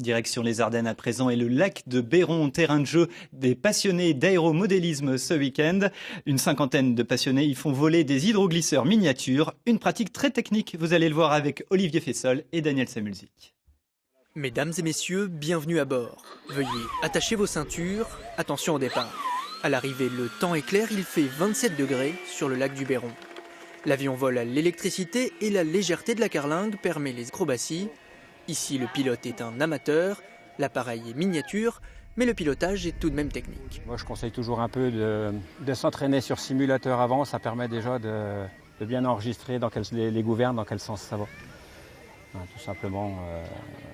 Direction les Ardennes à présent et le lac de Béron, terrain de jeu des passionnés d'aéromodélisme ce week-end. Une cinquantaine de passionnés y font voler des hydroglisseurs miniatures. Une pratique très technique, vous allez le voir avec Olivier Fessol et Daniel Samulzik. Mesdames et messieurs, bienvenue à bord. Veuillez attacher vos ceintures. Attention au départ. À l'arrivée, le temps est clair, il fait 27 degrés sur le lac du Béron. L'avion vole à l'électricité et la légèreté de la carlingue permet les acrobaties. Ici, le pilote est un amateur, l'appareil est miniature, mais le pilotage est tout de même technique. Moi, je conseille toujours un peu de s'entraîner sur simulateur avant. Ça permet déjà de bien enregistrer les gouvernes, dans quel sens ça va. Tout simplement,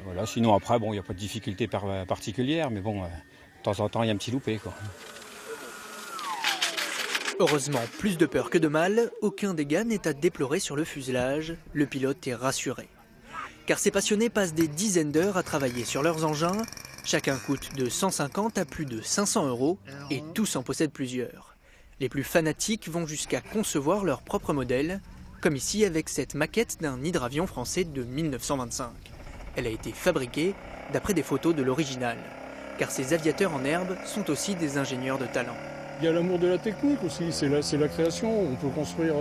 voilà. Sinon, après, bon, il n'y a pas de difficulté particulière, mais bon, de temps en temps, il y a un petit loupé, quoi. Heureusement, plus de peur que de mal, aucun dégât n'est à déplorer sur le fuselage. Le pilote est rassuré. Car ces passionnés passent des dizaines d'heures à travailler sur leurs engins. Chacun coûte de 150 à plus de 500 € et tous en possèdent plusieurs. Les plus fanatiques vont jusqu'à concevoir leur propre modèle, comme ici avec cette maquette d'un hydravion français de 1925. Elle a été fabriquée d'après des photos de l'original, car ces aviateurs en herbe sont aussi des ingénieurs de talent. Il y a l'amour de la technique aussi, c'est la création, on peut construire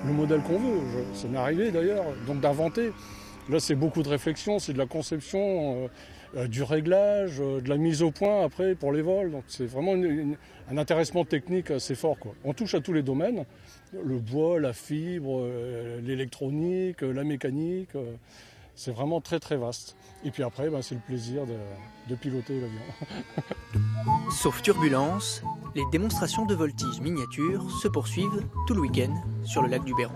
le modèle qu'on veut, ça m'est arrivé d'ailleurs, donc d'inventer. Là c'est beaucoup de réflexion, c'est de la conception, du réglage, de la mise au point après pour les vols, donc c'est vraiment un intéressement technique assez fort, quoi. On touche à tous les domaines, le bois, la fibre, l'électronique, la mécanique, c'est vraiment très très vaste. Et puis après, c'est le plaisir de piloter l'avion. Sauf turbulence, les démonstrations de voltige miniature se poursuivent tout le week-end sur le lac du Béron.